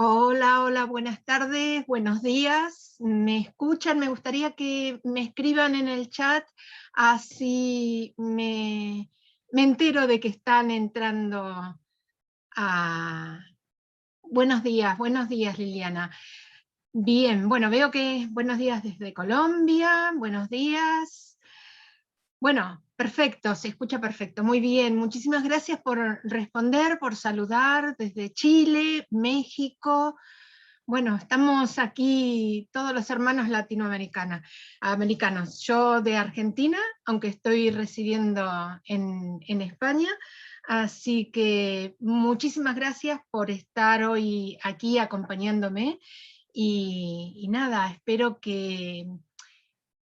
Hola, hola, buenas tardes, buenos días. ¿Me escuchan? Me gustaría que me escriban en el chat, así me entero de que están entrando a... buenos días Liliana. Bien, bueno, veo que buenos días desde Colombia, buenos días. Bueno, perfecto, se escucha perfecto, muy bien. Muchísimas gracias por responder, por saludar desde Chile, México. Bueno, estamos aquí todos los hermanos americanos. Yo de Argentina, aunque estoy residiendo en España, así que muchísimas gracias por estar hoy aquí acompañándome y nada, espero que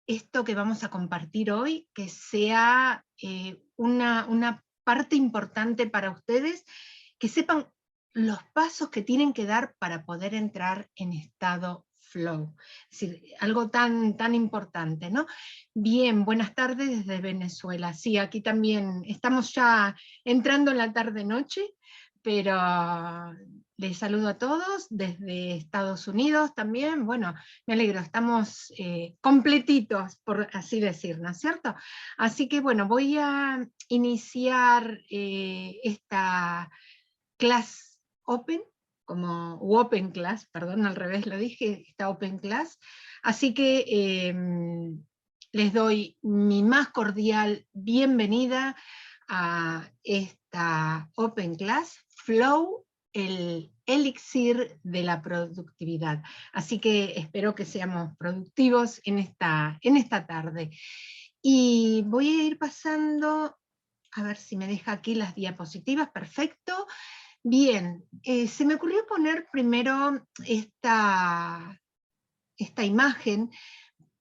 esto que vamos a compartir hoy, que sea una parte importante para ustedes, que sepan los pasos que tienen que dar para poder entrar en estado flow. Es decir, algo tan importante, ¿no? Bien, buenas tardes desde Venezuela. Sí, aquí también estamos ya entrando en la tarde-noche, pero les saludo a todos desde Estados Unidos también. Bueno, me alegro, estamos completitos, por así decir, ¿no es cierto? Así que bueno, voy a iniciar esta class open, como open class, perdón, al revés lo dije, esta open class. Así que les doy mi más cordial bienvenida a esta open class, Flow, el elixir de la productividad. Así que espero que seamos productivos en esta tarde. Y voy a ir pasando, a ver si me deja aquí las diapositivas, perfecto. Bien, se me ocurrió poner primero esta imagen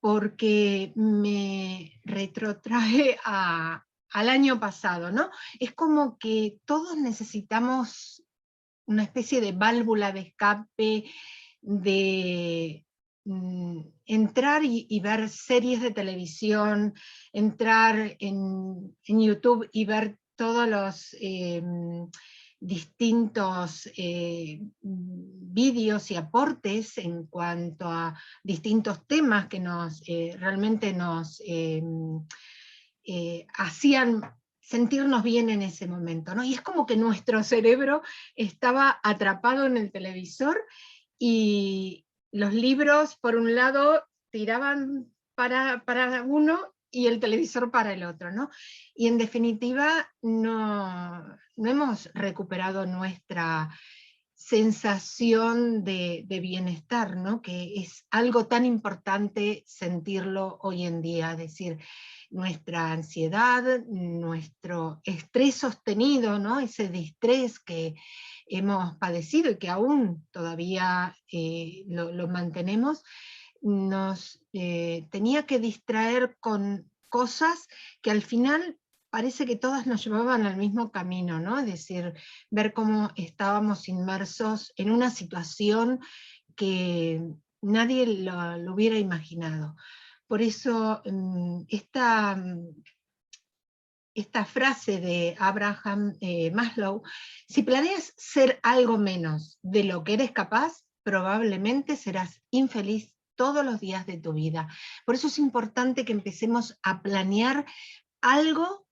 porque me retrotrae al año pasado, ¿no? Es como que todos necesitamos una especie de válvula de escape, de entrar y ver series de televisión, entrar en YouTube y ver todos los distintos vídeos y aportes en cuanto a distintos temas que realmente nos hacían sentirnos bien en ese momento, ¿no? Y es como que nuestro cerebro estaba atrapado en el televisor y los libros, por un lado, tiraban para uno y el televisor para el otro, ¿no? Y en definitiva no hemos recuperado nuestra sensación de bienestar, ¿no? Que es algo tan importante sentirlo hoy en día, es decir, nuestra ansiedad, nuestro estrés sostenido, ¿no? Ese distrés que hemos padecido y que aún todavía lo mantenemos, nos tenía que distraer con cosas que al final parece que todas nos llevaban al mismo camino, ¿no? Es decir, ver cómo estábamos inmersos en una situación que nadie lo hubiera imaginado. Por eso esta frase de Abraham Maslow: si planeas ser algo menos de lo que eres capaz, probablemente serás infeliz todos los días de tu vida. Por eso es importante que empecemos a planear algo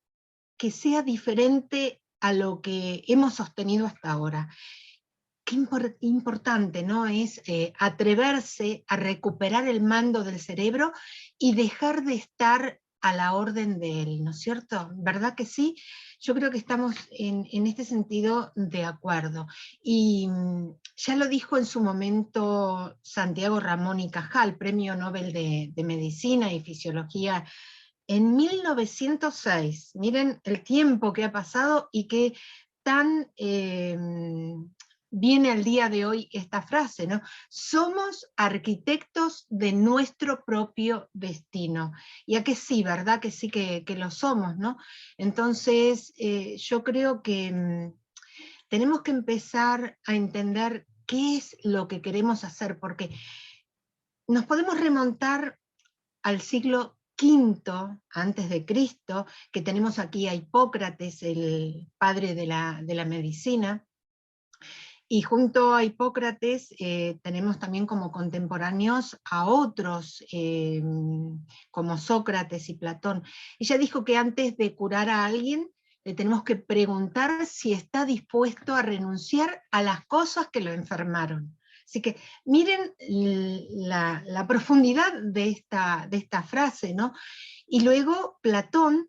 que sea diferente a lo que hemos sostenido hasta ahora. Qué importante, ¿no? Es atreverse a recuperar el mando del cerebro y dejar de estar a la orden de él, ¿no es cierto? ¿Verdad que sí? Yo creo que estamos en este sentido de acuerdo. Y ya lo dijo en su momento Santiago Ramón y Cajal, Premio Nobel de Medicina y Fisiología en 1906. Miren el tiempo que ha pasado y que tan viene al día de hoy esta frase, ¿no? Somos arquitectos de nuestro propio destino. Y a que sí, ¿verdad? Que sí que lo somos, ¿no? Entonces, yo creo que tenemos que empezar a entender qué es lo que queremos hacer, porque nos podemos remontar al siglo V antes de Cristo, que tenemos aquí a Hipócrates, el padre de la medicina, Y junto a Hipócrates tenemos también como contemporáneos a otros, como Sócrates y Platón. Ella dijo que antes de curar a alguien, le tenemos que preguntar si está dispuesto a renunciar a las cosas que lo enfermaron. Así que miren la profundidad de esta frase, ¿no? Y luego Platón,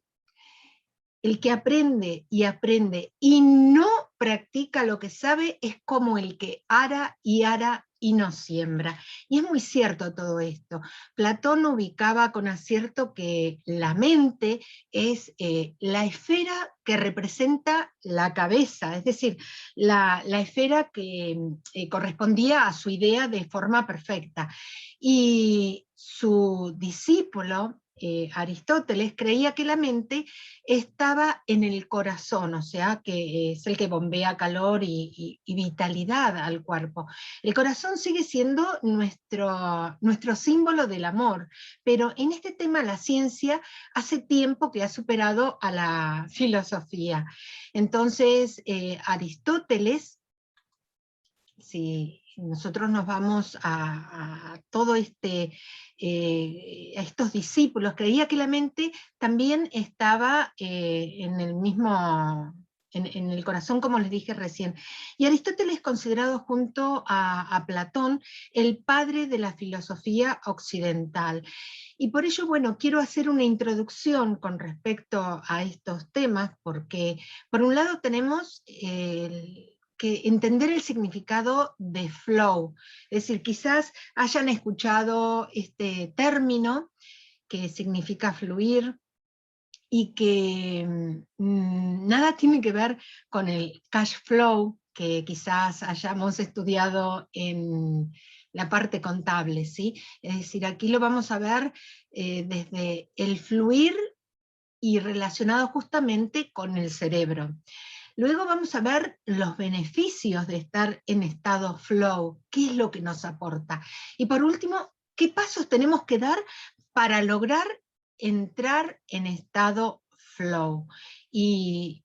el que aprende y no practica lo que sabe es como el que ara y no siembra. Y es muy cierto todo esto. Platón ubicaba con acierto que la mente es la esfera que representa la cabeza, es decir, la esfera que correspondía a su idea de forma perfecta. Y su discípulo, Aristóteles, creía que la mente estaba en el corazón, o sea, que es el que bombea calor y vitalidad al cuerpo. El corazón sigue siendo nuestro símbolo del amor, pero en este tema la ciencia hace tiempo que ha superado a la filosofía. Entonces, Aristóteles, si nosotros nos vamos a todo a estos discípulos, creía que la mente también estaba en el mismo, en el corazón, como les dije recién. Y Aristóteles es considerado junto a Platón el padre de la filosofía occidental. Y por ello, bueno, quiero hacer una introducción con respecto a estos temas, porque por un lado tenemos que entender el significado de flow. Es decir, quizás hayan escuchado este término que significa fluir y que nada tiene que ver con el cash flow que quizás hayamos estudiado en la parte contable, ¿sí? Es decir, aquí lo vamos a ver desde el fluir y relacionado justamente con el cerebro. Luego vamos a ver los beneficios de estar en estado flow, qué es lo que nos aporta. Y por último, qué pasos tenemos que dar para lograr entrar en estado flow. Y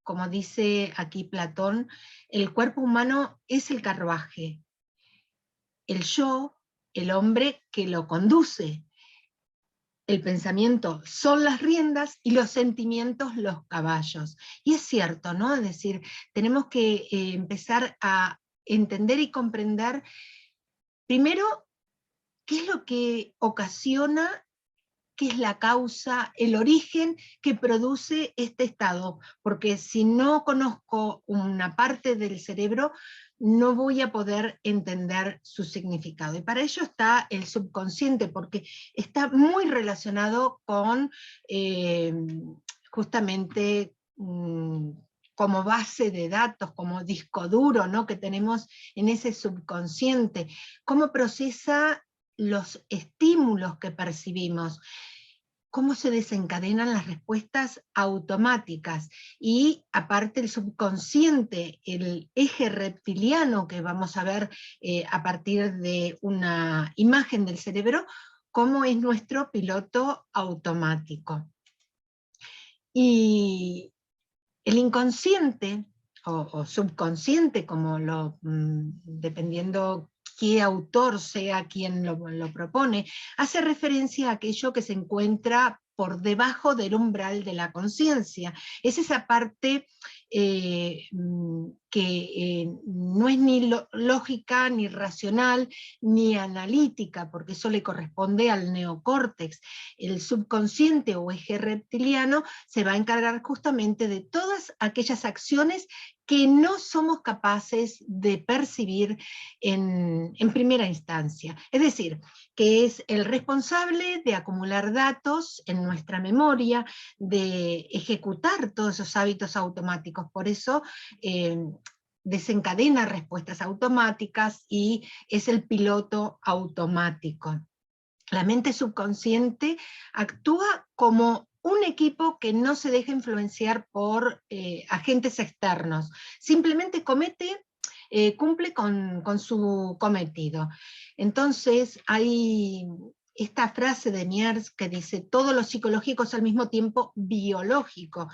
como dice aquí Platón, el cuerpo humano es el carruaje, el yo, el hombre que lo conduce. El pensamiento son las riendas y los sentimientos los caballos. Y es cierto, ¿no? Es decir, tenemos que empezar a entender y comprender, primero, qué es lo que ocasiona, qué es la causa, el origen que produce este estado, porque si no conozco una parte del cerebro, no voy a poder entender su significado. Y para ello está el subconsciente, porque está muy relacionado con justamente como base de datos, como disco duro, ¿no?, que tenemos en ese subconsciente, cómo procesa los estímulos que percibimos, cómo se desencadenan las respuestas automáticas, y aparte el subconsciente, el eje reptiliano que vamos a ver a partir de una imagen del cerebro, cómo es nuestro piloto automático. Y el inconsciente, o subconsciente, como dependiendo qué autor sea quien lo propone, hace referencia a aquello que se encuentra por debajo del umbral de la conciencia. Es esa parte que no es ni lógica, ni racional, ni analítica, porque eso le corresponde al neocórtex. El subconsciente o eje reptiliano se va a encargar justamente de todas aquellas acciones que no somos capaces de percibir en primera instancia. Es decir, que es el responsable de acumular datos en nuestra memoria, de ejecutar todos esos hábitos automáticos. Por eso desencadena respuestas automáticas y es el piloto automático. La mente subconsciente actúa como un equipo que no se deja influenciar por agentes externos, simplemente cumple con su cometido. Entonces hay esta frase de Niers que dice: todo lo psicológico es al mismo tiempo biológico,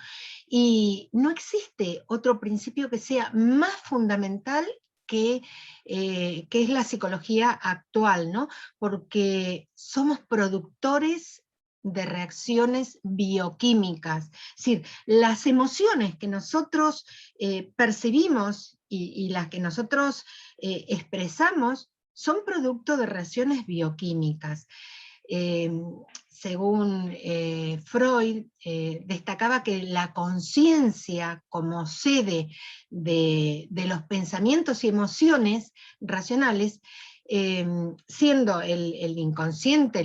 y no existe otro principio que sea más fundamental qué es la psicología actual, ¿no? Porque somos productores de reacciones bioquímicas. Es decir, las emociones que nosotros percibimos y las que nosotros expresamos son producto de reacciones bioquímicas. Según Freud, destacaba que la conciencia como sede de los pensamientos y emociones racionales, siendo el inconsciente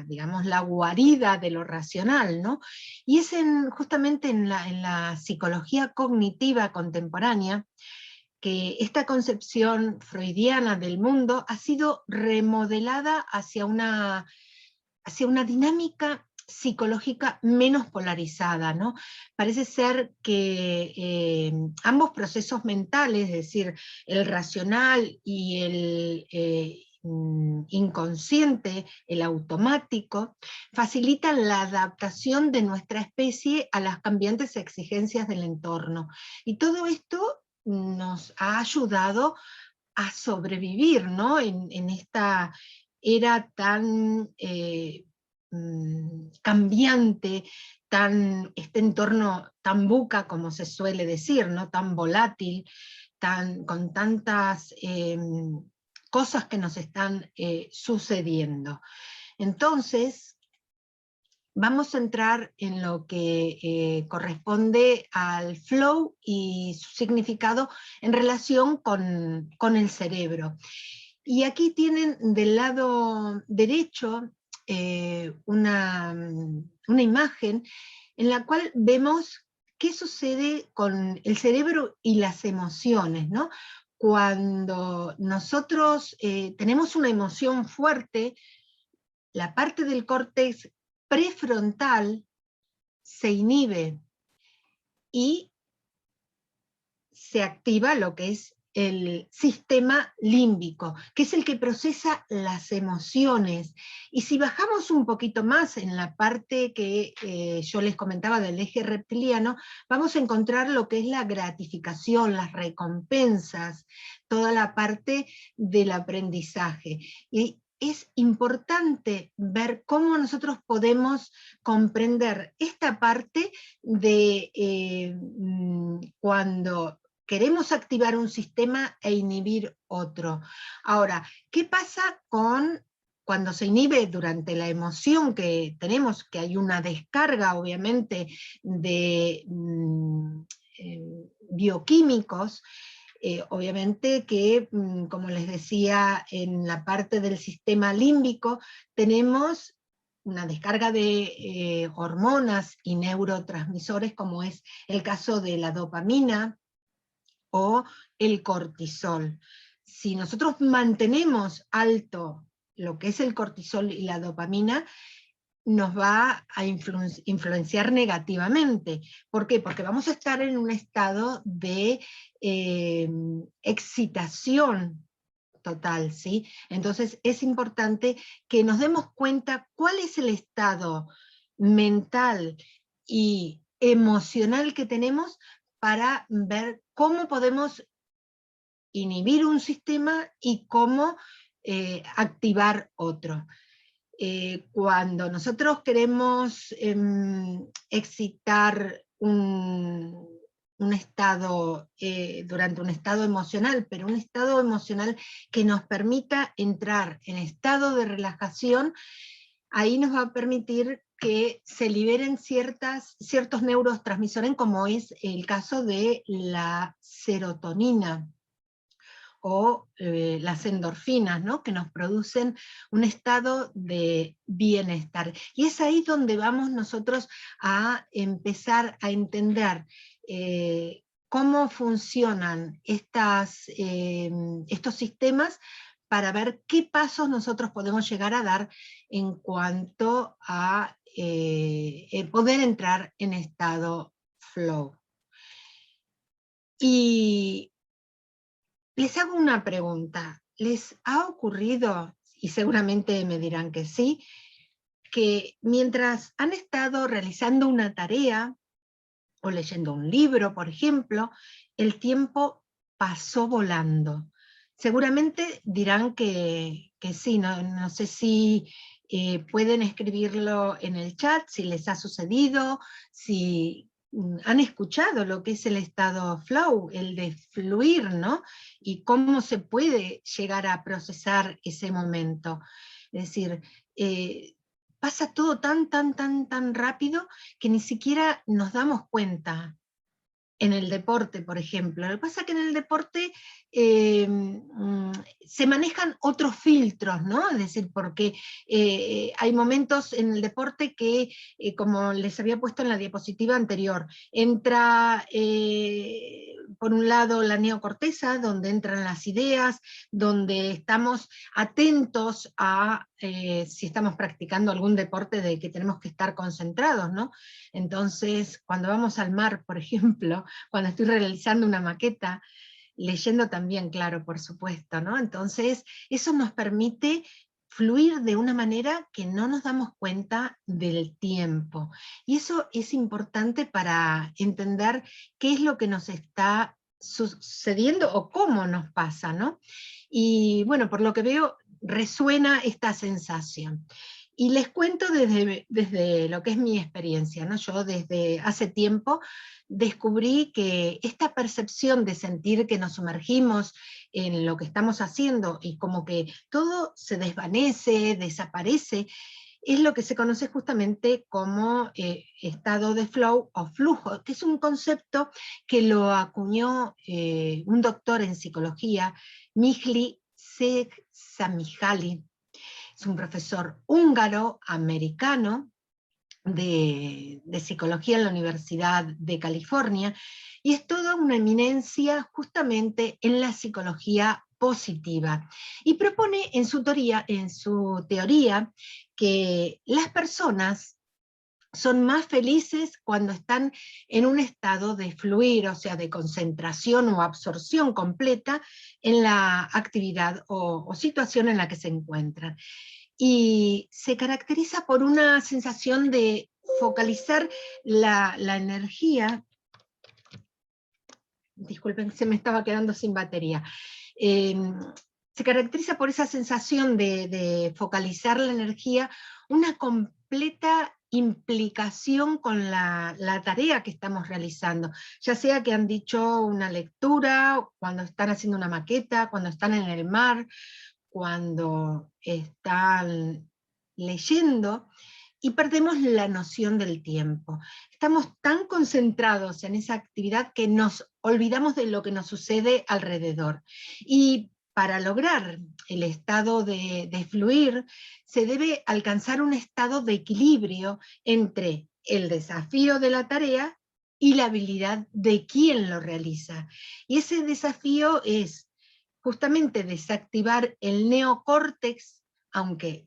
digamos, la guarida de lo racional, ¿no? Y es justamente en la psicología cognitiva contemporánea que esta concepción freudiana del mundo ha sido remodelada hacia una dinámica psicológica menos polarizada, ¿no? Parece ser que ambos procesos mentales, es decir, el racional y el inconsciente, el automático, facilitan la adaptación de nuestra especie a las cambiantes exigencias del entorno. Y todo esto nos ha ayudado a sobrevivir, ¿no? En esta era tan cambiante, este entorno tan buca, como se suele decir, ¿no? Tan volátil, con tantas cosas que nos están sucediendo. Entonces, vamos a entrar en lo que corresponde al flow y su significado en relación con el cerebro. Y aquí tienen del lado derecho una imagen en la cual vemos qué sucede con el cerebro y las emociones, ¿no? Cuando nosotros tenemos una emoción fuerte, la parte del córtex prefrontal se inhibe y se activa lo que es el sistema límbico, que es el que procesa las emociones. Y si bajamos un poquito más en la parte que yo les comentaba del eje reptiliano, vamos a encontrar lo que es la gratificación, las recompensas, toda la parte del aprendizaje. Y es importante ver cómo nosotros podemos comprender esta parte de cuando queremos activar un sistema e inhibir otro. Ahora, ¿qué pasa cuando se inhibe durante la emoción que tenemos, que hay una descarga obviamente de bioquímicos? Obviamente que, como les decía, en la parte del sistema límbico tenemos una descarga de hormonas y neurotransmisores, como es el caso de la dopamina o el cortisol. Si nosotros mantenemos alto lo que es el cortisol y la dopamina, nos va a influenciar negativamente. ¿Por qué? Porque vamos a estar en un estado de excitación total, ¿sí? Entonces es importante que nos demos cuenta cuál es el estado mental y emocional que tenemos para ver cómo podemos inhibir un sistema y cómo activar otro. Cuando nosotros queremos excitar un estado, durante un estado emocional, pero un estado emocional que nos permita entrar en estado de relajación, ahí nos va a permitir que se liberen ciertos neurotransmisores, como es el caso de la serotonina, o las endorfinas, ¿no? Que nos producen un estado de bienestar. Y es ahí donde vamos nosotros a empezar a entender cómo funcionan estos sistemas, para ver qué pasos nosotros podemos llegar a dar en cuanto a poder entrar en estado flow. Y les hago una pregunta. ¿Les ha ocurrido, y seguramente me dirán que sí, que mientras han estado realizando una tarea o leyendo un libro, por ejemplo, el tiempo pasó volando? seguramente dirán que sí, no sé si pueden escribirlo en el chat, si les ha sucedido, si han escuchado lo que es el estado flow, el de fluir, ¿no? Y cómo se puede llegar a procesar ese momento. Es decir, pasa todo tan rápido que ni siquiera nos damos cuenta. En el deporte, por ejemplo. Lo que pasa es que en el deporte se manejan otros filtros, ¿no? Es decir, porque hay momentos en el deporte que, como les había puesto en la diapositiva anterior, entra por un lado la neocorteza, donde entran las ideas, donde estamos atentos a si estamos practicando algún deporte de que tenemos que estar concentrados, ¿no? Entonces, cuando vamos al mar, por ejemplo, cuando estoy realizando una maqueta, leyendo también, claro, por supuesto, ¿no? Entonces, eso nos permite fluir de una manera que no nos damos cuenta del tiempo. Y eso es importante para entender qué es lo que nos está sucediendo o cómo nos pasa, ¿no? Y bueno, por lo que veo, resuena esta sensación. Y les cuento desde lo que es mi experiencia, ¿no? Yo desde hace tiempo descubrí que esta percepción de sentir que nos sumergimos en lo que estamos haciendo y como que todo se desvanece, desaparece, es lo que se conoce justamente como estado de flow o flujo, que es un concepto que lo acuñó un doctor en psicología, Mihaly Csikszentmihalyi. Es un profesor húngaro-americano de psicología en la Universidad de California, y es toda una eminencia justamente en la psicología positiva. Y propone en su teoría que las personas son más felices cuando están en un estado de fluir, o sea, de concentración o absorción completa en la actividad o situación en la que se encuentran. Y se caracteriza por una sensación de focalizar la energía. Disculpen, se me estaba quedando sin batería. Se caracteriza por esa sensación de focalizar la energía, una completa implicación con la tarea que estamos realizando, ya sea que han dicho una lectura, cuando están haciendo una maqueta, cuando están en el mar, cuando están leyendo, y perdemos la noción del tiempo. Estamos tan concentrados en esa actividad que nos olvidamos de lo que nos sucede alrededor. Y para lograr el estado de fluir, se debe alcanzar un estado de equilibrio entre el desafío de la tarea y la habilidad de quien lo realiza. Y ese desafío es justamente desactivar el neocórtex, aunque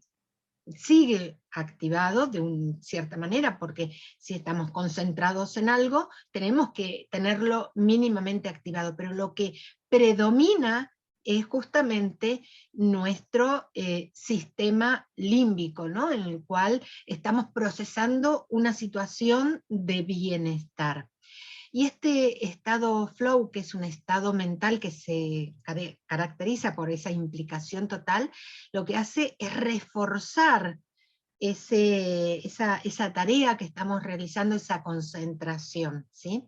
sigue activado de una cierta manera, porque si estamos concentrados en algo, tenemos que tenerlo mínimamente activado, pero lo que predomina es justamente nuestro sistema límbico, ¿no? En el cual estamos procesando una situación de bienestar. Y este estado flow, que es un estado mental que se caracteriza por esa implicación total, lo que hace es reforzar esa tarea que estamos realizando, esa concentración, ¿sí?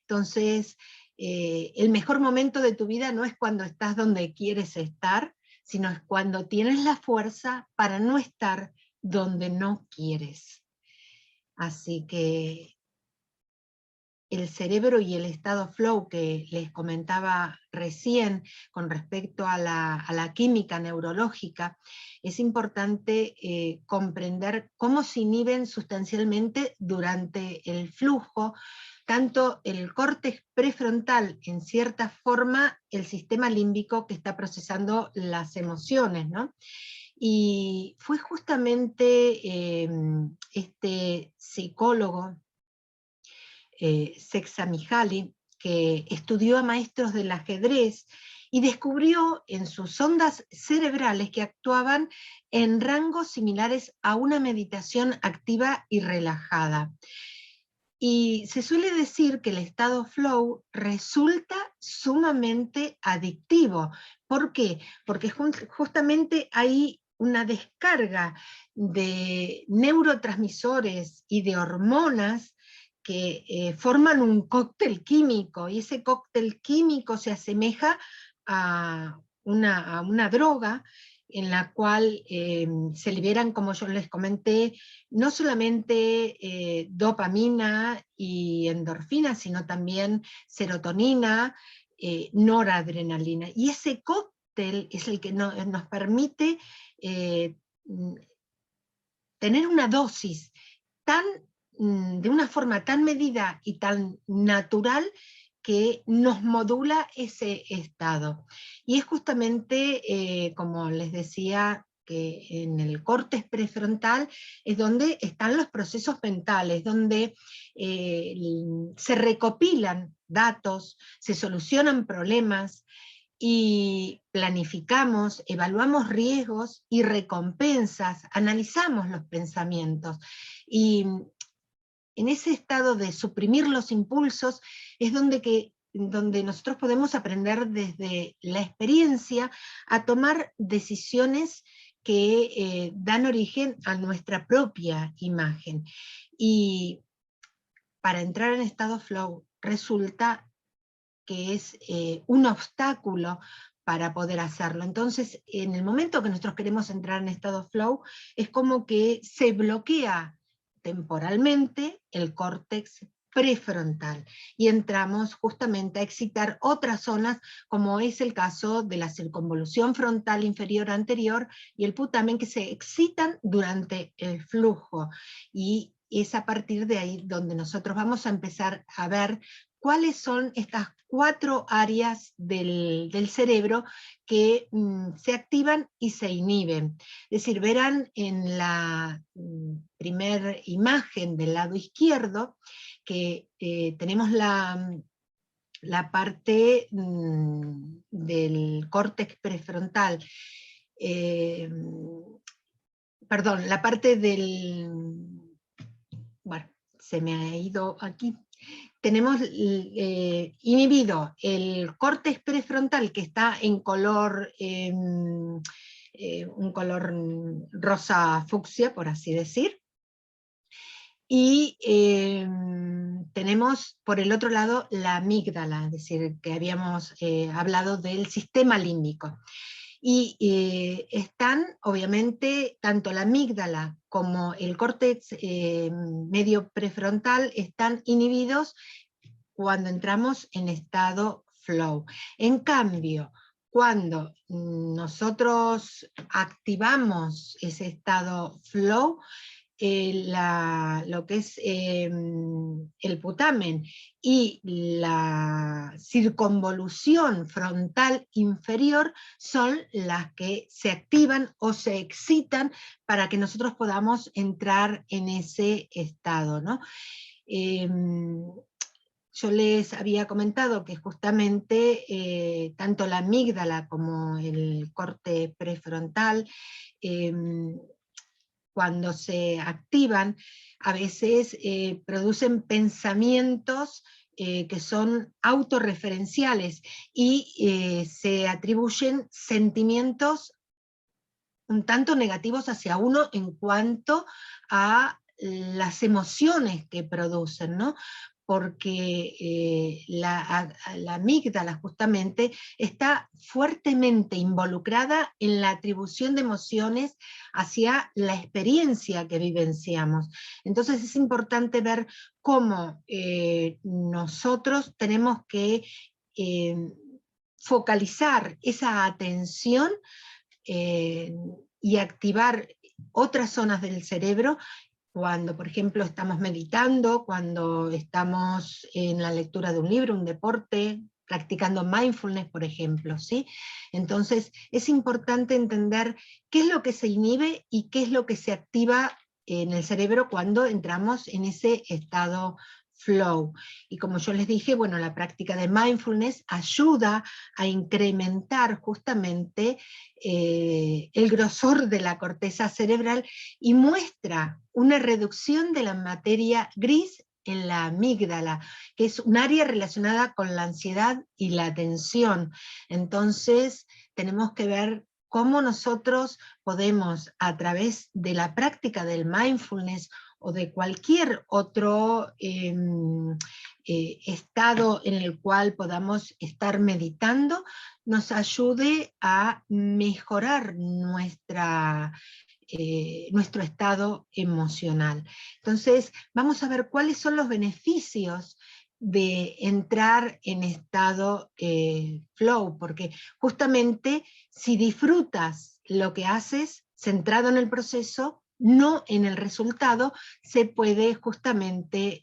Entonces, el mejor momento de tu vida no es cuando estás donde quieres estar, sino es cuando tienes la fuerza para no estar donde no quieres. Así que el cerebro y el estado flow que les comentaba recién con respecto a la química neurológica, es importante comprender cómo se inhiben sustancialmente durante el flujo, tanto el córtex prefrontal, en cierta forma, el sistema límbico que está procesando las emociones, ¿no? Y fue justamente este psicólogo, Csikszentmihalyi, que estudió a maestros del ajedrez y descubrió en sus ondas cerebrales que actuaban en rangos similares a una meditación activa y relajada. Y se suele decir que el estado flow resulta sumamente adictivo. ¿Por qué? Porque justamente hay una descarga de neurotransmisores y de hormonas que forman un cóctel químico, y ese cóctel químico se asemeja a una droga en la cual se liberan, como yo les comenté, no solamente dopamina y endorfina, sino también serotonina, noradrenalina. Y ese cóctel es el que nos permite eh, tener una dosis tan, de una forma tan medida y tan natural que nos modula ese estado. Y es justamente, como les decía, que en el córtex prefrontal es donde están los procesos mentales, donde se recopilan datos, se solucionan problemas, y planificamos, evaluamos riesgos y recompensas, analizamos los pensamientos. Y en ese estado de suprimir los impulsos es donde nosotros podemos aprender desde la experiencia a tomar decisiones que dan origen a nuestra propia imagen. Y para entrar en estado flow resulta que es un obstáculo para poder hacerlo. Entonces, en el momento que nosotros queremos entrar en estado flow, es como que se bloquea temporalmente el córtex prefrontal, y entramos justamente a excitar otras zonas, como es el caso de la circunvolución frontal inferior anterior y el putamen, que se excitan durante el flujo, y es a partir de ahí donde nosotros vamos a empezar a ver cuáles son estas 4 áreas del cerebro que se activan y se inhiben. Es decir, verán en la primera imagen del lado izquierdo que tenemos la parte del córtex prefrontal, perdón, la parte del, bueno, se me ha ido aquí. Tenemos inhibido el córtex prefrontal, que está en color, un color rosa fucsia, por así decir, y tenemos por el otro lado la amígdala, es decir, que habíamos hablado del sistema límbico. Y están, obviamente, tanto la amígdala como el córtex medio prefrontal están inhibidos cuando entramos en estado flow. En cambio, cuando nosotros activamos ese estado flow, lo que es el putamen y la circunvolución frontal inferior son las que se activan o se excitan para que nosotros podamos entrar en ese estado, ¿no? Yo les había comentado que justamente tanto la amígdala como el corte prefrontal, cuando se activan, a veces producen pensamientos que son autorreferenciales, y se atribuyen sentimientos un tanto negativos hacia uno en cuanto a las emociones que producen, ¿no? Porque la amígdala justamente está fuertemente involucrada en la atribución de emociones hacia la experiencia que vivenciamos. Entonces es importante ver cómo nosotros tenemos que focalizar esa atención y activar otras zonas del cerebro cuando, por ejemplo, estamos meditando, cuando estamos en la lectura de un libro, un deporte, practicando mindfulness, por ejemplo, ¿sí? Entonces, es importante entender qué es lo que se inhibe y qué es lo que se activa en el cerebro cuando entramos en ese estado flow. Y como yo les dije, bueno, la práctica de mindfulness ayuda a incrementar justamente el grosor de la corteza cerebral, y muestra una reducción de la materia gris en la amígdala, que es un área relacionada con la ansiedad y la atención. Entonces, tenemos que ver cómo nosotros podemos, a través de la práctica del mindfulness o de cualquier otro estado en el cual podamos estar meditando, nos ayude a mejorar nuestro estado emocional. Entonces, vamos a ver cuáles son los beneficios de entrar en estado flow, porque justamente si disfrutas lo que haces, centrado en el proceso, no en el resultado, se puede justamente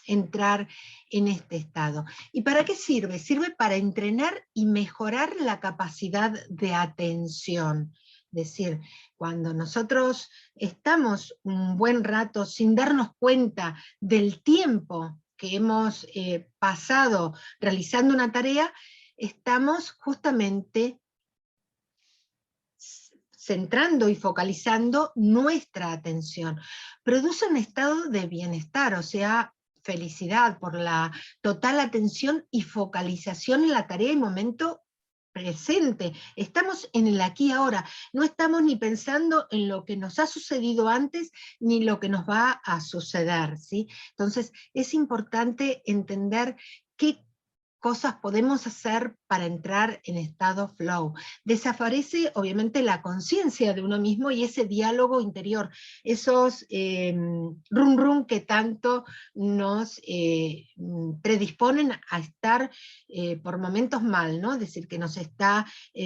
entrar en este estado. ¿Y para qué sirve? Sirve para entrenar y mejorar la capacidad de atención. Es decir, cuando nosotros estamos un buen rato sin darnos cuenta del tiempo que hemos pasado realizando una tarea, estamos justamente centrando y focalizando nuestra atención. Produce un estado de bienestar, o sea, felicidad por la total atención y focalización en la tarea y momento presente. Estamos en el aquí y ahora, no estamos ni pensando en lo que nos ha sucedido antes, ni lo que nos va a suceder, ¿sí? Entonces, es importante entender qué cosas podemos hacer para entrar en estado flow. Desaparece obviamente la conciencia de uno mismo y ese diálogo interior, esos rum rum que tanto nos predisponen a estar por momentos mal, ¿no? Es decir, que nos está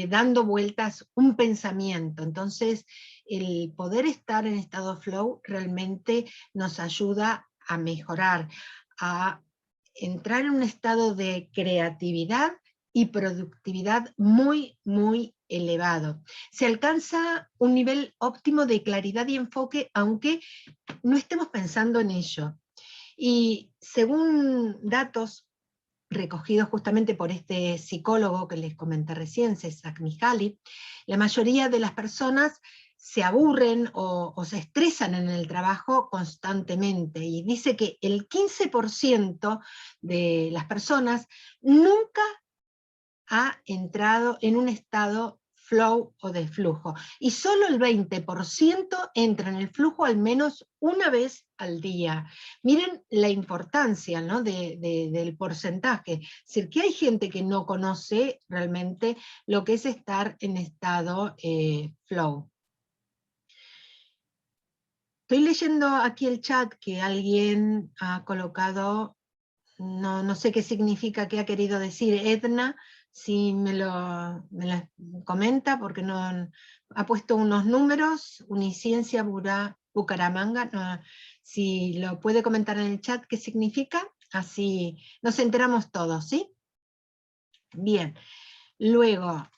dando vueltas un pensamiento. Entonces, el poder estar en estado flow realmente nos ayuda a mejorar, a entrar en un estado de creatividad y productividad muy, muy elevado. Se alcanza un nivel óptimo de claridad y enfoque, aunque no estemos pensando en ello. Y según datos recogidos justamente por este psicólogo que les comenté recién, César Mihaly, la mayoría de las personas se aburren o se estresan en el trabajo constantemente, y dice que el 15% de las personas nunca ha entrado en un estado flow o de flujo, y solo el 20% entra en el flujo al menos una vez al día. Miren la importancia, ¿no? del porcentaje, es decir, que hay gente que no conoce realmente lo que es estar en estado flow. Estoy leyendo aquí el chat que alguien ha colocado, no sé qué significa, qué ha querido decir Edna, si me lo comenta, porque no ha puesto unos números, Uniciencia Bucaramanga, no, si lo puede comentar en el chat qué significa, así nos enteramos todos, ¿sí? Bien, luego,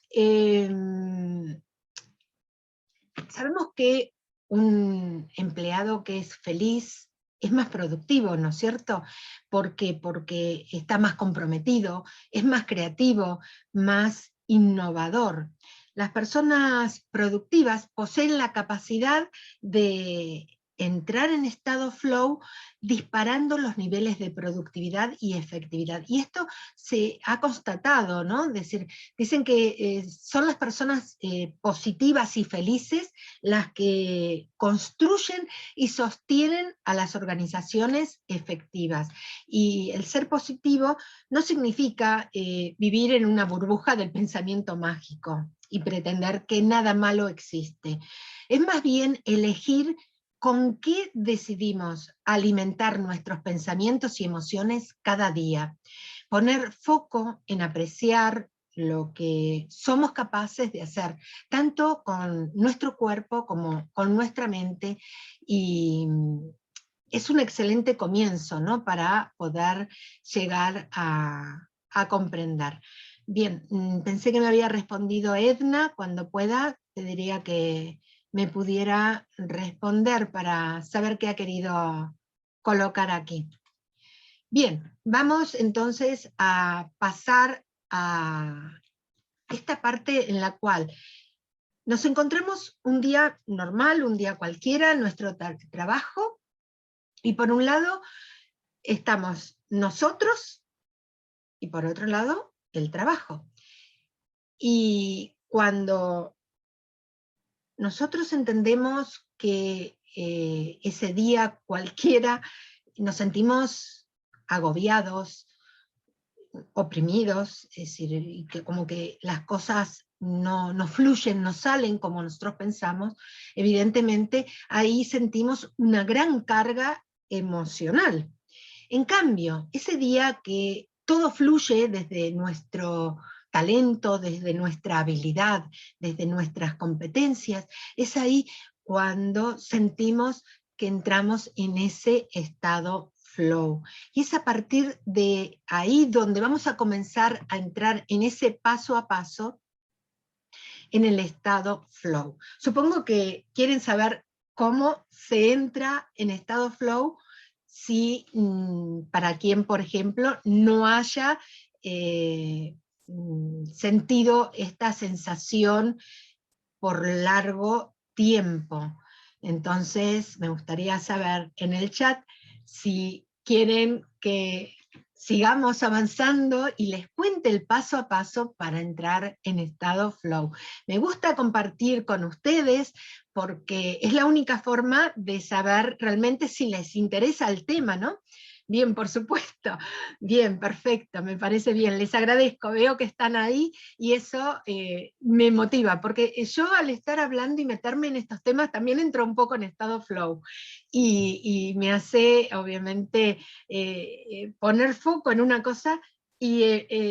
sabemos que un empleado que es feliz es más productivo, ¿no es cierto? ¿Por qué? Porque está más comprometido, es más creativo, más innovador. Las personas productivas poseen la capacidad de entrar en estado flow disparando los niveles de productividad y efectividad. Y esto se ha constatado, ¿no? Es decir, dicen que son las personas positivas y felices las que construyen y sostienen a las organizaciones efectivas. Y el ser positivo no significa vivir en una burbuja del pensamiento mágico y pretender que nada malo existe. Es más bien elegir con qué decidimos alimentar nuestros pensamientos y emociones cada día. Poner foco en apreciar lo que somos capaces de hacer, tanto con nuestro cuerpo como con nuestra mente, y es un excelente comienzo, ¿no? Para poder llegar a comprender. Bien, pensé que me había respondido Edna. Cuando pueda te diría que me pudiera responder para saber qué ha querido colocar aquí. Bien, vamos entonces a pasar a esta parte en la cual nos encontramos un día normal, un día cualquiera, en nuestro trabajo, y por un lado estamos nosotros y por otro lado el trabajo. Y cuando nosotros entendemos que ese día cualquiera nos sentimos agobiados, oprimidos, es decir, y que como que las cosas no fluyen, no salen como nosotros pensamos, evidentemente ahí sentimos una gran carga emocional. En cambio, ese día que todo fluye desde nuestro talento, desde nuestra habilidad, desde nuestras competencias, es ahí cuando sentimos que entramos en ese estado flow. Y es a partir de ahí donde vamos a comenzar a entrar en ese paso a paso en el estado flow. Supongo que quieren saber cómo se entra en estado flow si para quien, por ejemplo, no haya sentido esta sensación por largo tiempo. Entonces, me gustaría saber en el chat si quieren que sigamos avanzando y les cuente el paso a paso para entrar en estado flow. Me gusta compartir con ustedes porque es la única forma de saber realmente si les interesa el tema, ¿no? Bien, por supuesto. Bien, perfecto, me parece bien. Les agradezco, veo que están ahí y eso me motiva, porque yo al estar hablando y meterme en estos temas también entro un poco en estado flow y me hace, obviamente, poner foco en una cosa y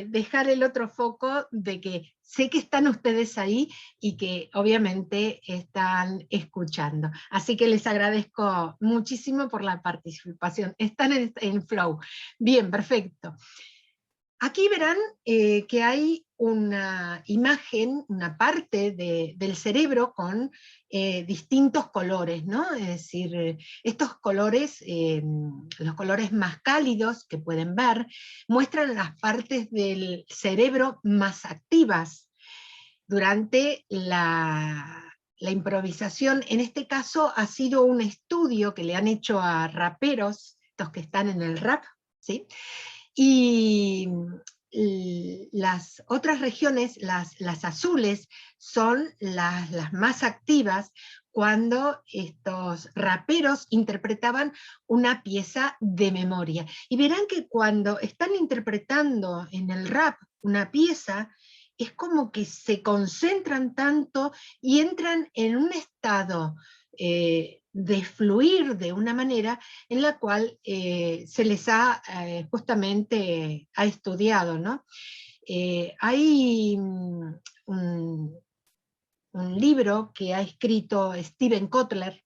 dejar el otro foco de que sé que están ustedes ahí y que obviamente están escuchando. Así que les agradezco muchísimo por la participación. Están en flow. Bien, perfecto. Aquí verán que hay una imagen, una parte del cerebro con distintos colores, ¿no? Es decir, estos colores, los colores más cálidos que pueden ver, muestran las partes del cerebro más activas durante la improvisación. En este caso ha sido un estudio que le han hecho a raperos, estos que están en el rap, ¿sí? Y las otras regiones, las azules, son las más activas cuando estos raperos interpretaban una pieza de memoria. Y verán que cuando están interpretando en el rap una pieza, es como que se concentran tanto y entran en un estado de fluir de una manera en la cual se les ha justamente ha estudiado, ¿no? Hay un libro que ha escrito Steven Kotler,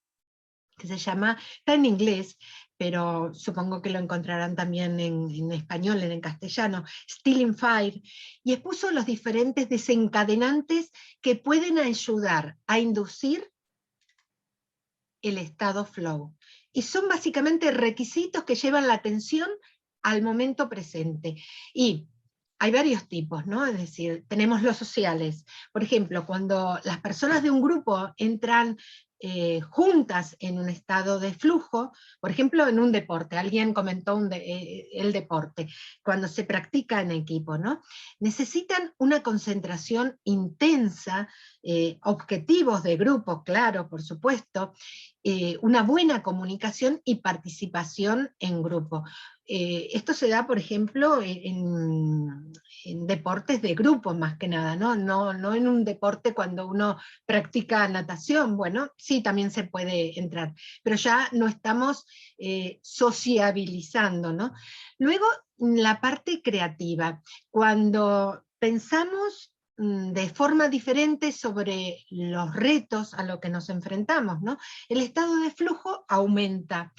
que se llama, está en inglés, pero supongo que lo encontrarán también en español, en castellano, Stealing Fire, y expuso los diferentes desencadenantes que pueden ayudar a inducir el estado flow. Y son básicamente requisitos que llevan la atención al momento presente. Y hay varios tipos, ¿no? Es decir, tenemos los sociales. Por ejemplo, cuando las personas de un grupo entran juntas en un estado de flujo, por ejemplo, en un deporte, alguien comentó el deporte, cuando se practica en equipo, ¿no? Necesitan una concentración intensa, objetivos de grupo, claro, por supuesto, una buena comunicación y participación en grupo. Esto se da, por ejemplo, en deportes de grupo más que nada, ¿no? No en un deporte cuando uno practica natación, bueno, sí también se puede entrar, pero ya no estamos sociabilizando, ¿no? Luego, la parte creativa, cuando pensamos de forma diferente sobre los retos a los que nos enfrentamos, ¿no? El estado de flujo aumenta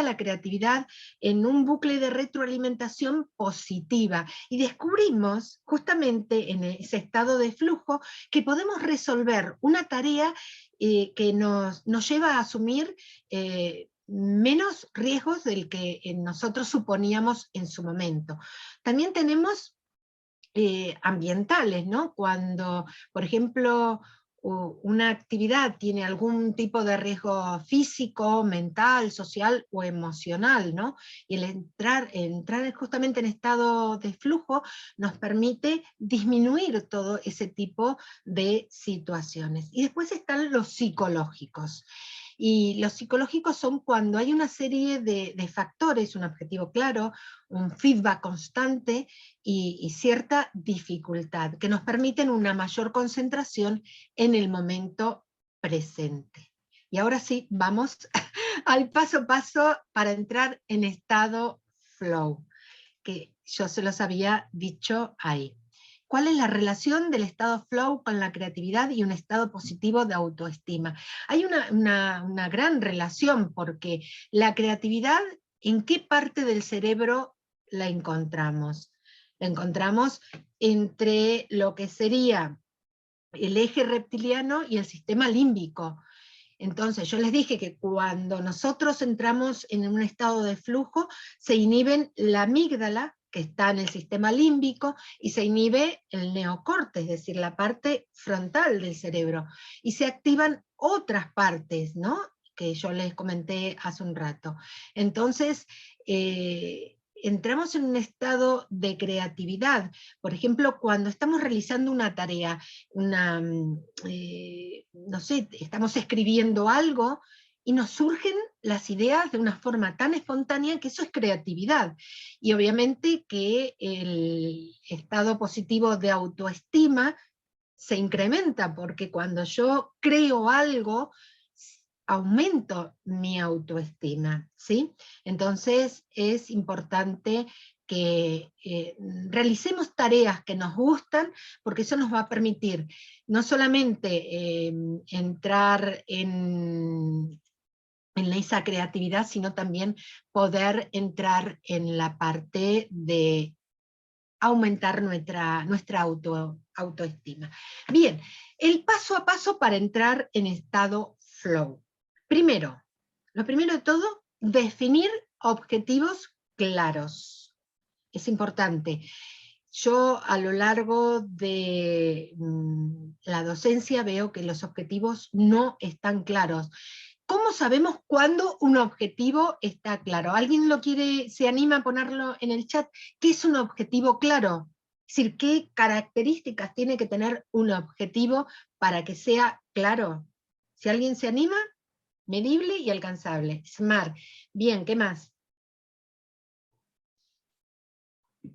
la creatividad en un bucle de retroalimentación positiva, y descubrimos justamente en ese estado de flujo que podemos resolver una tarea que nos lleva a asumir menos riesgos del que nosotros suponíamos en su momento. También tenemos ambientales, ¿no? Cuando, por ejemplo, una actividad tiene algún tipo de riesgo físico, mental, social o emocional, ¿no? Y el entrar justamente en estado de flujo nos permite disminuir todo ese tipo de situaciones. Y después están los psicológicos. Y los psicológicos son cuando hay una serie de factores, un objetivo claro, un feedback constante y cierta dificultad, que nos permiten una mayor concentración en el momento presente. Y ahora sí, vamos al paso a paso para entrar en estado flow, que yo se los había dicho ahí. ¿Cuál es la relación del estado flow con la creatividad y un estado positivo de autoestima? Hay una gran relación, porque la creatividad, ¿en qué parte del cerebro la encontramos? La encontramos entre lo que sería el eje reptiliano y el sistema límbico. Entonces, yo les dije que cuando nosotros entramos en un estado de flujo, se inhiben la amígdala, que está en el sistema límbico, y se inhibe el neocorte, es decir, la parte frontal del cerebro, y se activan otras partes, ¿no?, que yo les comenté hace un rato. Entonces, entramos en un estado de creatividad. Por ejemplo, cuando estamos realizando una tarea, no sé, estamos escribiendo algo y nos surgen las ideas de una forma tan espontánea que eso es creatividad. Y obviamente que el estado positivo de autoestima se incrementa, porque cuando yo creo algo, aumento mi autoestima, ¿sí? Entonces es importante que realicemos tareas que nos gustan, porque eso nos va a permitir no solamente entrar en esa creatividad, sino también poder entrar en la parte de aumentar nuestra autoestima. Bien, el paso a paso para entrar en estado flow. Primero, lo primero de todo, definir objetivos claros. Es importante. Yo a lo largo de la docencia veo que los objetivos no están claros. ¿Cómo sabemos cuándo un objetivo está claro? ¿Alguien se anima a ponerlo en el chat? ¿Qué es un objetivo claro? Es decir, ¿qué características tiene que tener un objetivo para que sea claro? Si alguien se anima, medible y alcanzable. SMART. Bien, ¿qué más?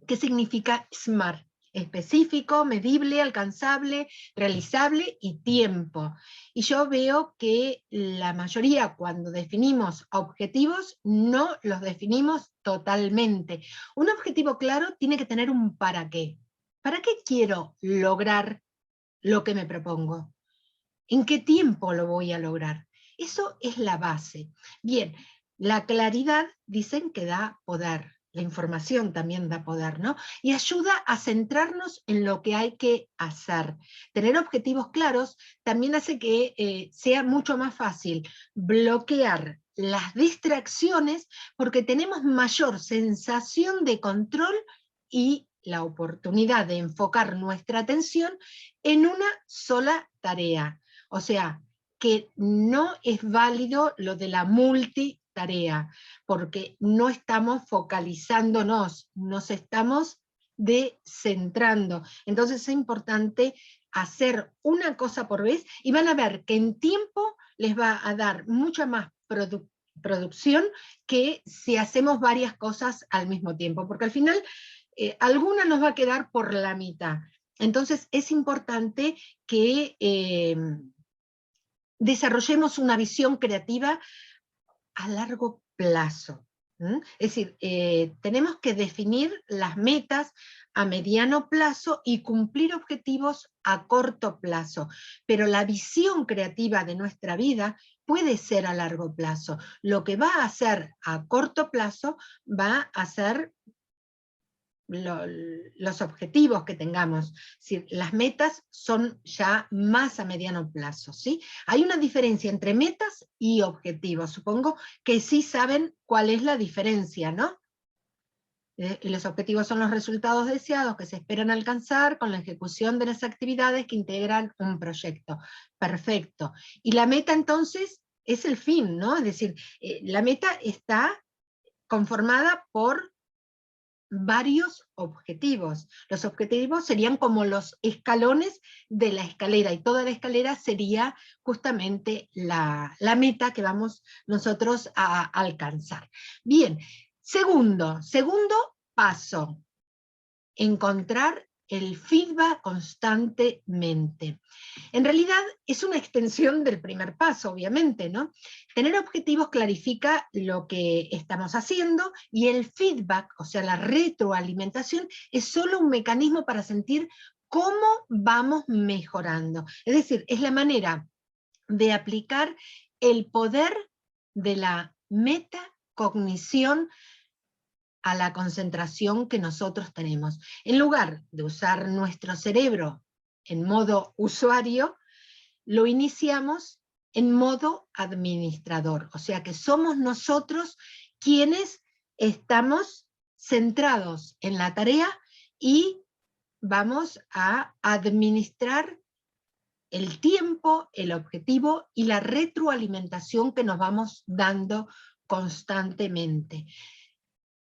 ¿Qué significa SMART? Específico, medible, alcanzable, realizable y tiempo. Y yo veo que la mayoría, cuando definimos objetivos, no los definimos totalmente. Un objetivo claro tiene que tener un para qué. ¿Para qué quiero lograr lo que me propongo? ¿En qué tiempo lo voy a lograr? Eso es la base. Bien, la claridad dicen que da poder. La información también da poder, ¿no? Y ayuda a centrarnos en lo que hay que hacer. Tener objetivos claros también hace que sea mucho más fácil bloquear las distracciones, porque tenemos mayor sensación de control y la oportunidad de enfocar nuestra atención en una sola tarea. O sea, que no es válido lo de la multitarea, porque no estamos focalizándonos, nos estamos descentrando. Entonces es importante hacer una cosa por vez, y van a ver que en tiempo les va a dar mucha más producción que si hacemos varias cosas al mismo tiempo, porque al final alguna nos va a quedar por la mitad. Entonces es importante que desarrollemos una visión creativa a largo plazo. Es decir, tenemos que definir las metas a mediano plazo y cumplir objetivos a corto plazo, pero la visión creativa de nuestra vida puede ser a largo plazo. Lo que va a hacer a corto plazo va a ser los objetivos que tengamos. Si las metas son ya más a mediano plazo, ¿sí? Hay una diferencia entre metas y objetivos. Supongo que sí saben cuál es la diferencia, ¿no? Y los objetivos son los resultados deseados que se esperan alcanzar con la ejecución de las actividades que integran un proyecto. Perfecto. Y la meta entonces es el fin, ¿no? Es decir, la meta está conformada por varios objetivos. Los objetivos serían como los escalones de la escalera, y toda la escalera sería justamente la meta que vamos nosotros a alcanzar. Bien, segundo paso, encontrar el feedback constantemente. En realidad es una extensión del primer paso, obviamente, ¿no? Tener objetivos clarifica lo que estamos haciendo, y el feedback, o sea, la retroalimentación, es solo un mecanismo para sentir cómo vamos mejorando. Es decir, es la manera de aplicar el poder de la metacognición a la concentración que nosotros tenemos. En lugar de usar nuestro cerebro en modo usuario, lo iniciamos en modo administrador. O sea que somos nosotros quienes estamos centrados en la tarea y vamos a administrar el tiempo, el objetivo y la retroalimentación que nos vamos dando constantemente.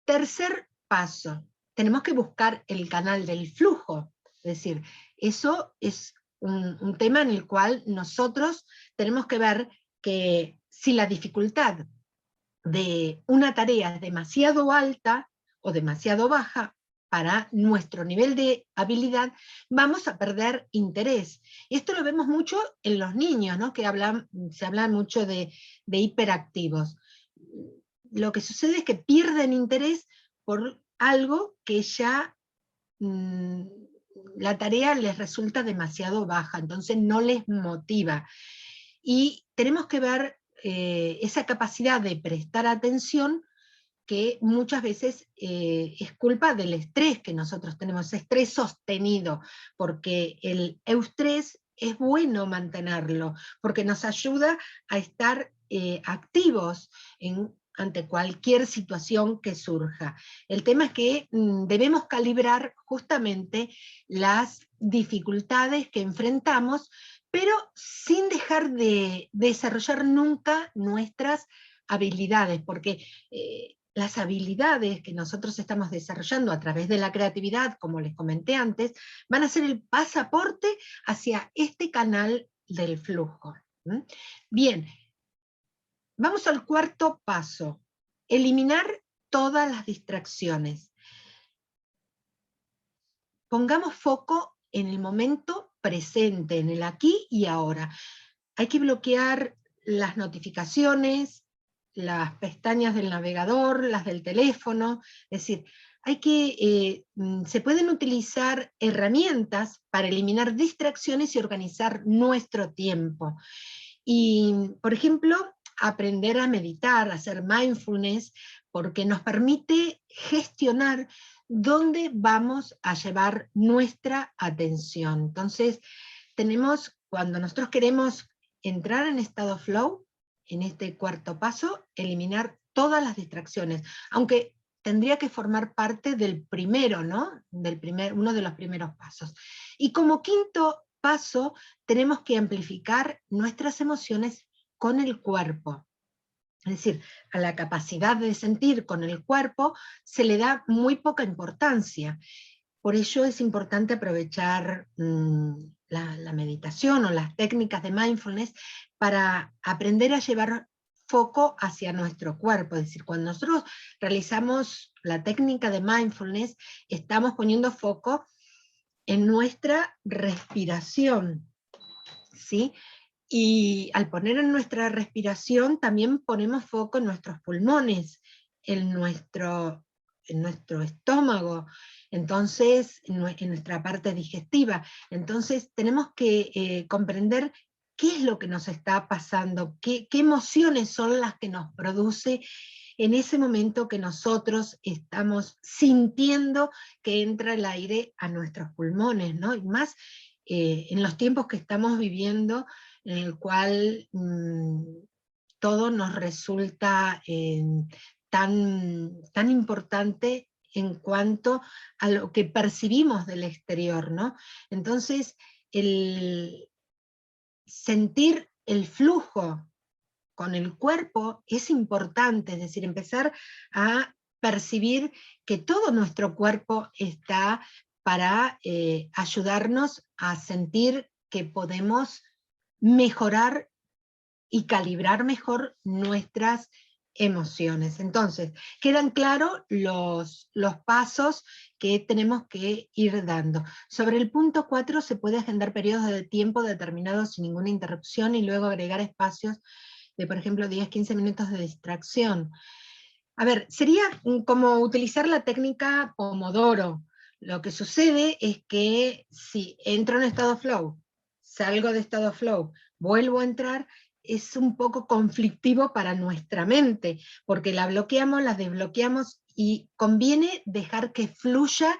Tercer paso, tenemos que buscar el canal del flujo. Es decir, eso es un tema en el cual nosotros tenemos que ver que si la dificultad de una tarea es demasiado alta o demasiado baja para nuestro nivel de habilidad, vamos a perder interés. Esto lo vemos mucho en los niños, ¿no? Que se habla mucho de hiperactivos. Lo que sucede es que pierden interés por algo que ya la tarea les resulta demasiado baja, entonces no les motiva. Y tenemos que ver esa capacidad de prestar atención, que muchas veces es culpa del estrés que nosotros tenemos, estrés sostenido, porque el eustrés es bueno mantenerlo, porque nos ayuda a estar activos ante cualquier situación que surja. El tema es que debemos calibrar justamente las dificultades que enfrentamos, pero sin dejar de desarrollar nunca nuestras habilidades, porque las habilidades que nosotros estamos desarrollando a través de la creatividad, como les comenté antes, van a ser el pasaporte hacia este canal del flujo. Bien, vamos al cuarto paso, eliminar todas las distracciones. Pongamos foco en el momento presente, en el aquí y ahora. Hay que bloquear las notificaciones, las pestañas del navegador, las del teléfono, es decir, se pueden utilizar herramientas para eliminar distracciones y organizar nuestro tiempo. Y, por ejemplo, aprender a meditar, a hacer mindfulness, porque nos permite gestionar dónde vamos a llevar nuestra atención. Entonces, cuando nosotros queremos entrar en estado flow, en este cuarto paso, eliminar todas las distracciones, aunque tendría que formar parte del primero, ¿no? Uno de los primeros pasos. Y como quinto paso, tenemos que amplificar nuestras emociones con el cuerpo. Es decir, a la capacidad de sentir con el cuerpo se le da muy poca importancia. Por ello es importante aprovechar la meditación o las técnicas de mindfulness para aprender a llevar foco hacia nuestro cuerpo. Es decir, cuando nosotros realizamos la técnica de mindfulness, estamos poniendo foco en nuestra respiración, ¿sí? Y al poner en nuestra respiración también ponemos foco en nuestros pulmones, en nuestro estómago, entonces en nuestra parte digestiva. Entonces tenemos que comprender qué es lo que nos está pasando, qué emociones son las que nos produce en ese momento que nosotros estamos sintiendo que entra el aire a nuestros pulmones, ¿no? Y más en los tiempos que estamos viviendo, en el cual todo nos resulta tan importante en cuanto a lo que percibimos del exterior, ¿no? Entonces, el sentir el flujo con el cuerpo es importante, es decir, empezar a percibir que todo nuestro cuerpo está para ayudarnos a sentir que podemos mejorar y calibrar mejor nuestras emociones. Entonces, quedan claros los pasos que tenemos que ir dando. Sobre el punto 4 se puede agendar periodos de tiempo determinados sin ninguna interrupción y luego agregar espacios de, por ejemplo, 10-15 minutos de distracción. A ver, sería como utilizar la técnica Pomodoro. Lo que sucede es que si entro en estado flow, salgo de estado flow, vuelvo a entrar, es un poco conflictivo para nuestra mente, porque la bloqueamos, la desbloqueamos, y conviene dejar que fluya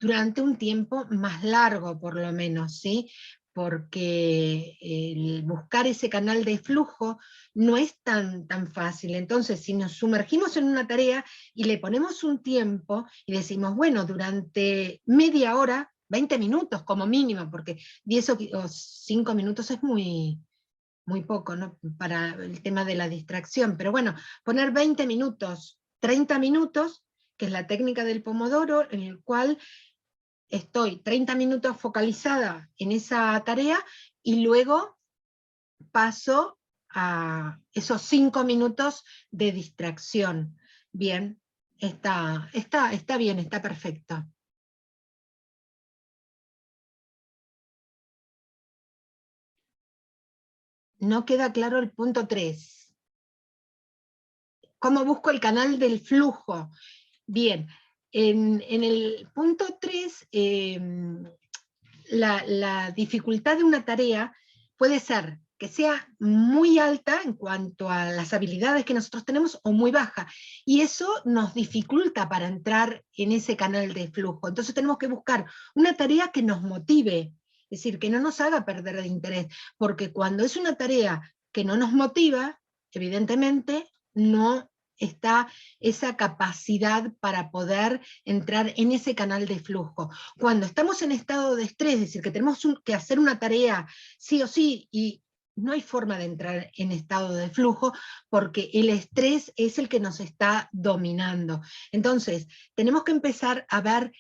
durante un tiempo más largo, por lo menos, ¿sí? Porque el buscar ese canal de flujo no es tan fácil. Entonces, si nos sumergimos en una tarea y le ponemos un tiempo y decimos, bueno, durante media hora, 20 minutos como mínimo, porque 10 o 5 minutos es muy poco, ¿no? Para el tema de la distracción, pero bueno, poner 20 minutos, 30 minutos, que es la técnica del Pomodoro, en el cual estoy 30 minutos focalizada en esa tarea y luego paso a esos 5 minutos de distracción. Bien, está bien, está perfecto. No queda claro el punto 3. ¿Cómo busco el canal del flujo? Bien, en el punto 3, la dificultad de una tarea puede ser que sea muy alta en cuanto a las habilidades que nosotros tenemos o muy baja, y eso nos dificulta para entrar en ese canal de flujo. Entonces tenemos que buscar una tarea que nos motive, es decir, que no nos haga perder el interés, porque cuando es una tarea que no nos motiva, evidentemente no está esa capacidad para poder entrar en ese canal de flujo. Cuando estamos en estado de estrés, es decir, que tenemos que hacer una tarea sí o sí, y no hay forma de entrar en estado de flujo, porque el estrés es el que nos está dominando. Entonces, tenemos que empezar a ver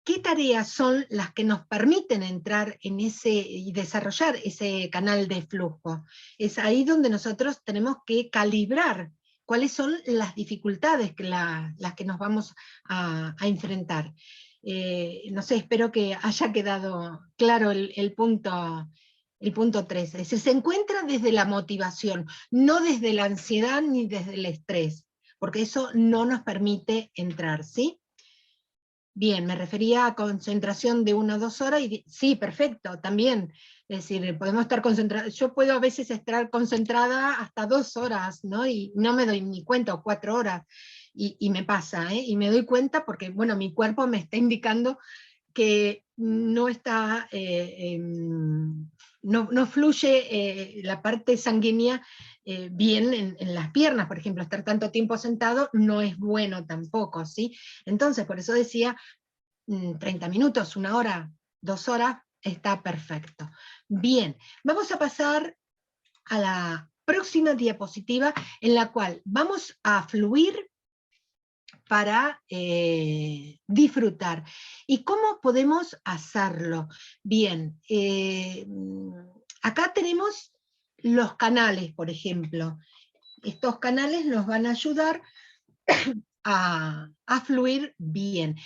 qué tareas son las que nos permiten entrar en ese y desarrollar ese canal de flujo. Es ahí donde nosotros tenemos que calibrar cuáles son las dificultades que las que nos vamos a enfrentar. No sé, espero que haya quedado claro el punto 3. Es decir, se encuentra desde la motivación, no desde la ansiedad ni desde el estrés, porque eso no nos permite entrar, ¿sí? Bien, me refería a concentración de 1 o 2 horas, y sí, perfecto, también. Es decir, podemos estar concentrados, yo puedo a veces estar concentrada hasta 2 horas, ¿no? Y no me doy ni cuenta, o 4 horas, y me pasa, ¿eh? Y me doy cuenta porque, bueno, mi cuerpo me está indicando que no está, no fluye la parte sanguínea bien en las piernas, por ejemplo. Estar tanto tiempo sentado no es bueno tampoco, ¿sí? Entonces, por eso decía, 30 minutos, 1 hora, 2 horas, está perfecto. Bien, vamos a pasar a la próxima diapositiva, en la cual vamos a fluir para disfrutar. ¿Y cómo podemos hacerlo? Bien, acá tenemos los canales, por ejemplo. Estos canales nos van a ayudar a fluir bien.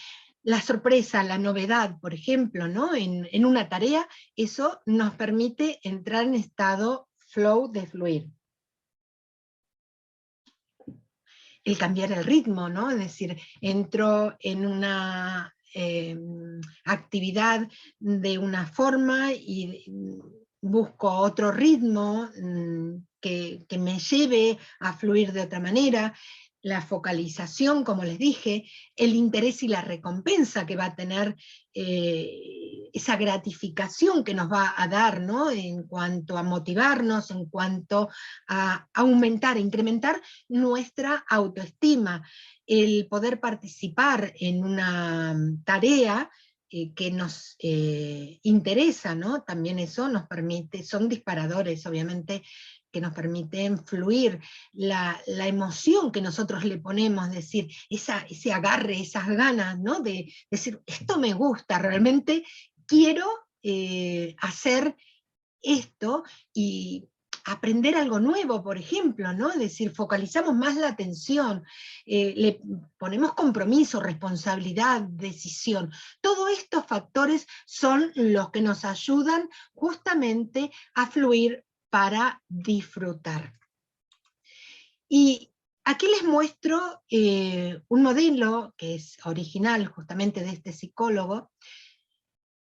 La sorpresa, la novedad, por ejemplo, ¿no? En una tarea, eso nos permite entrar en estado flow de fluir. El cambiar el ritmo, ¿no? Es decir, entro en una actividad de una forma y busco otro ritmo que me lleve a fluir de otra manera. La focalización, como les dije, el interés y la recompensa que va a tener, esa gratificación que nos va a dar, ¿no? En cuanto a motivarnos, en cuanto a aumentar, incrementar nuestra autoestima. el poder participar en una tarea que nos interesa, ¿no? También eso nos permite, son disparadores, obviamente, que nos permiten fluir, la emoción que nosotros le ponemos, decir, ese agarre, esas ganas, ¿no? De decir, esto me gusta, realmente quiero hacer esto y aprender algo nuevo, por ejemplo, ¿no? Es decir, focalizamos más la atención, le ponemos compromiso, responsabilidad, decisión. Todos estos factores son los que nos ayudan justamente a fluir para disfrutar. Y aquí les muestro un modelo que es original justamente de este psicólogo,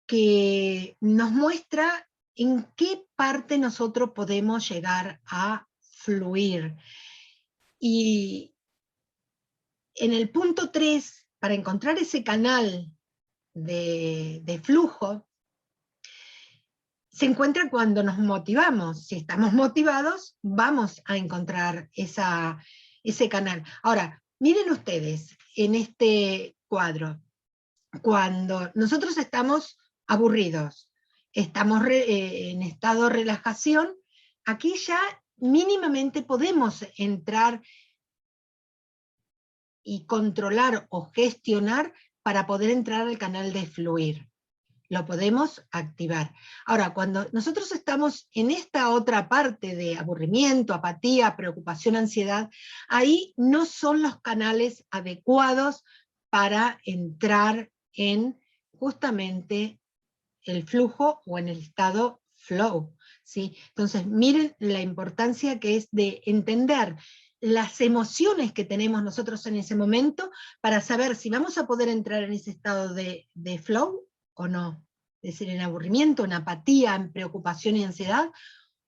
que nos muestra en qué parte nosotros podemos llegar a fluir. Y en el punto 3, para encontrar ese canal de flujo, se encuentra cuando nos motivamos. Si estamos motivados, vamos a encontrar ese canal. Ahora, miren ustedes, en este cuadro, cuando nosotros estamos aburridos, estamos en estado de relajación, aquí ya mínimamente podemos entrar y controlar o gestionar para poder entrar al canal de fluir. Lo podemos activar. Ahora, cuando nosotros estamos en esta otra parte de aburrimiento, apatía, preocupación, ansiedad, ahí no son los canales adecuados para entrar en justamente el flujo o en el estado flow, ¿sí? Entonces, miren la importancia que es de entender las emociones que tenemos nosotros en ese momento para saber si vamos a poder entrar en ese estado de flow o no. Es decir, en aburrimiento, en apatía, en preocupación y ansiedad,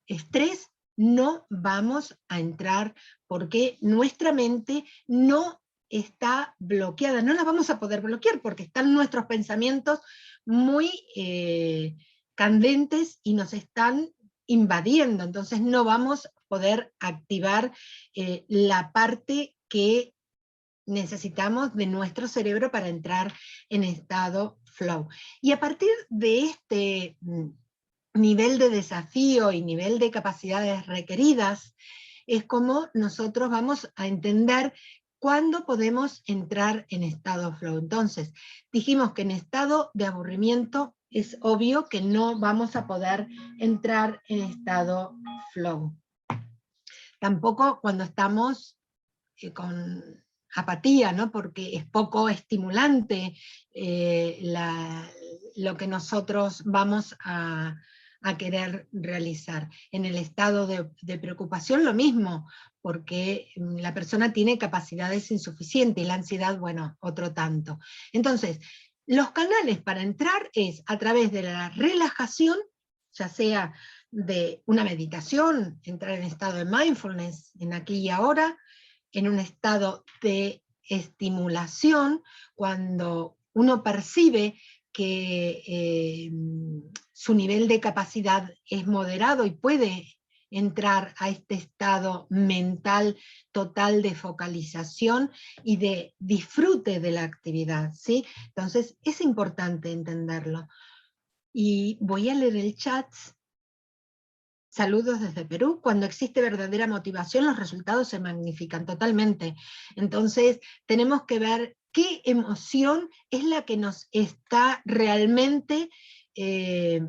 estrés, no vamos a entrar porque nuestra mente no está bloqueada, no la vamos a poder bloquear porque están nuestros pensamientos muy candentes y nos están invadiendo, entonces no vamos a poder activar la parte que necesitamos de nuestro cerebro para entrar en estado flow. Y a partir de este nivel de desafío y nivel de capacidades requeridas, es como nosotros vamos a entender cuándo podemos entrar en estado flow. Entonces, dijimos que en estado de aburrimiento es obvio que no vamos a poder entrar en estado flow. Tampoco cuando estamos con apatía, ¿no? Porque es poco estimulante lo que nosotros vamos a querer realizar. En el estado de preocupación lo mismo, porque la persona tiene capacidades insuficientes y la ansiedad, bueno, otro tanto. Entonces, los canales para entrar es a través de la relajación, ya sea de una meditación, entrar en estado de mindfulness, en aquí y ahora, en un estado de estimulación, cuando uno percibe que su nivel de capacidad es moderado y puede entrar a este estado mental total de focalización y de disfrute de la actividad, ¿sí? Entonces es importante entenderlo. Y voy a leer el chat. Saludos desde Perú. Cuando existe verdadera motivación, los resultados se magnifican totalmente. Entonces, tenemos que ver qué emoción es la que nos está realmente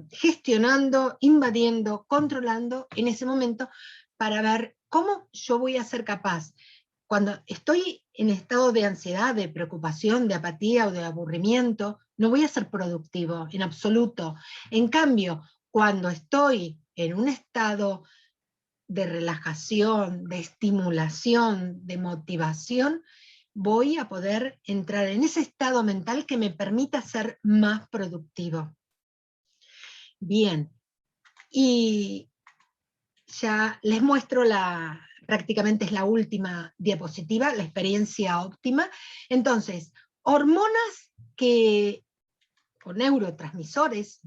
gestionando, invadiendo, controlando en ese momento, para ver cómo yo voy a ser capaz. Cuando estoy en estado de ansiedad, de preocupación, de apatía o de aburrimiento, no voy a ser productivo en absoluto. En cambio, cuando estoy en un estado de relajación, de estimulación, de motivación, voy a poder entrar en ese estado mental que me permita ser más productivo. Bien, y ya les muestro prácticamente es la última diapositiva, la experiencia óptima. Entonces, hormonas que neurotransmisores,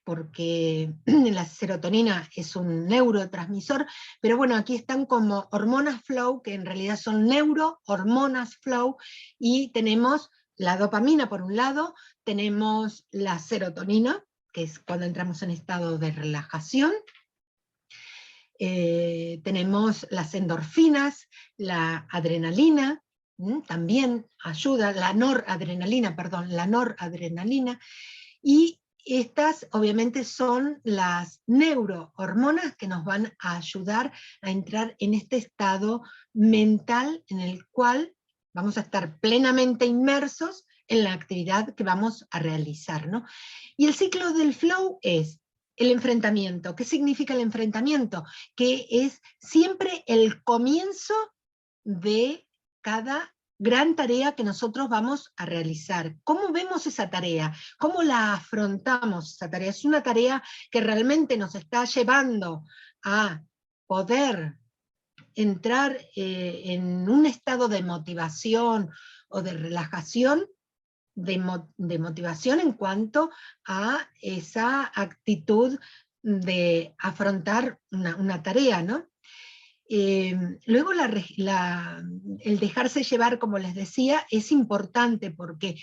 porque la serotonina es un neurotransmisor, pero bueno, aquí están como hormonas flow, que en realidad son neurohormonas flow, y tenemos la dopamina por un lado, tenemos la serotonina, que es cuando entramos en estado de relajación, tenemos las endorfinas, la adrenalina, también ayuda, la noradrenalina, y estas obviamente son las neurohormonas que nos van a ayudar a entrar en este estado mental en el cual vamos a estar plenamente inmersos en la actividad que vamos a realizar, ¿no? Y el ciclo del flow es el enfrentamiento. ¿Qué significa el enfrentamiento? Que es siempre el comienzo de cada gran tarea que nosotros vamos a realizar. ¿Cómo vemos esa tarea? ¿Cómo la afrontamos esa tarea? Es una tarea que realmente nos está llevando a poder entrar en un estado de motivación o de relajación, de motivación en cuanto a esa actitud de afrontar una tarea, ¿no? Luego el dejarse llevar, como les decía, es importante porque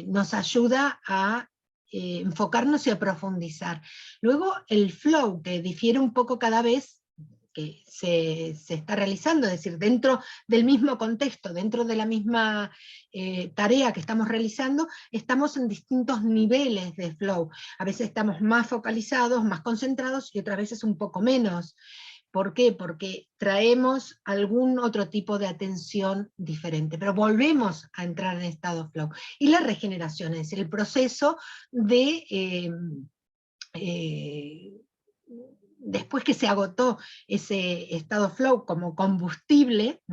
nos ayuda a enfocarnos y a profundizar. Luego el flow, que difiere un poco cada vez que se está realizando, es decir, dentro del mismo contexto, dentro de la misma tarea que estamos realizando, estamos en distintos niveles de flow. A veces estamos más focalizados, más concentrados, y otras veces un poco menos. ¿Por qué? Porque traemos algún otro tipo de atención diferente, pero volvemos a entrar en estado flow. Y la regeneración, es decir, el proceso de, después que se agotó ese estado flow como combustible,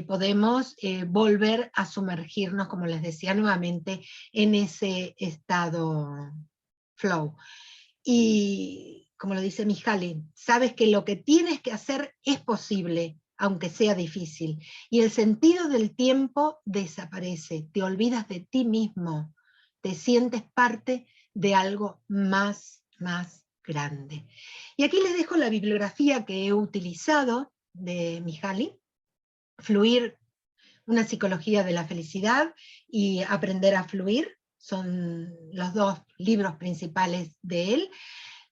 podemos volver a sumergirnos, como les decía nuevamente, en ese estado flow. Y como lo dice Mihaly, sabes que lo que tienes que hacer es posible, aunque sea difícil. Y el sentido del tiempo desaparece, te olvidas de ti mismo, te sientes parte de algo más grande. Y aquí les dejo la bibliografía que he utilizado de Mihaly, Fluir, una psicología de la felicidad y Aprender a fluir, son los dos libros principales de él.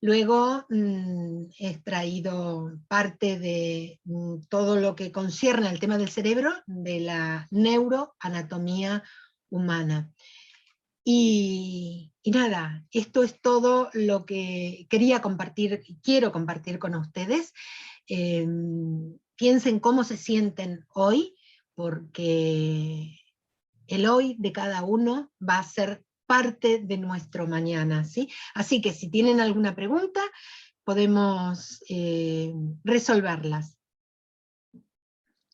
Luego he extraído parte de todo lo que concierne al tema del cerebro, de la neuroanatomía humana. Y nada, esto es todo lo que quería compartir, quiero compartir con ustedes. Piensen cómo se sienten hoy, porque el hoy de cada uno va a ser parte de nuestro mañana, ¿sí? Así que si tienen alguna pregunta, podemos resolverlas.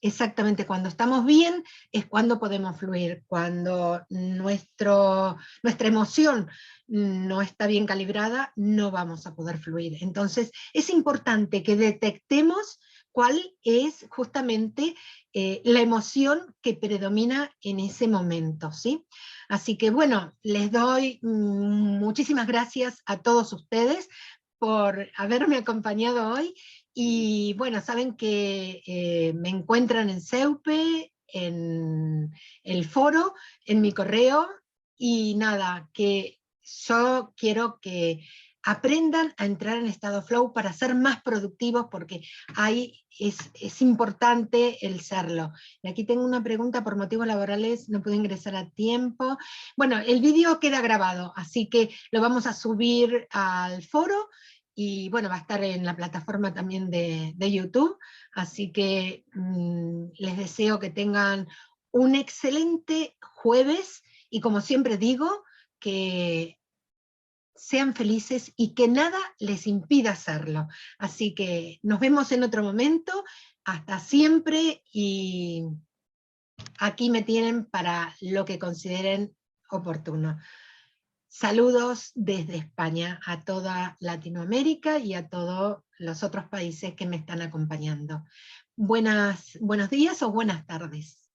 Exactamente, cuando estamos bien es cuando podemos fluir, cuando nuestra emoción no está bien calibrada, no vamos a poder fluir. Entonces es importante que detectemos cuál es justamente la emoción que predomina en ese momento, ¿sí? Así que bueno, les doy muchísimas gracias a todos ustedes por haberme acompañado hoy. Y bueno, saben que me encuentran en Seupe, en el foro, en mi correo, y nada, que yo quiero que aprendan a entrar en estado flow para ser más productivos, porque ahí es importante el serlo. Y aquí tengo una pregunta: por motivos laborales no puedo ingresar a tiempo. Bueno, el vídeo queda grabado, así que lo vamos a subir al foro, y bueno, va a estar en la plataforma también de YouTube, así que les deseo que tengan un excelente jueves, y como siempre digo, que sean felices y que nada les impida hacerlo. Así que nos vemos en otro momento, hasta siempre, y aquí me tienen para lo que consideren oportuno. Saludos desde España a toda Latinoamérica y a todos los otros países que me están acompañando. Buenos días o buenas tardes.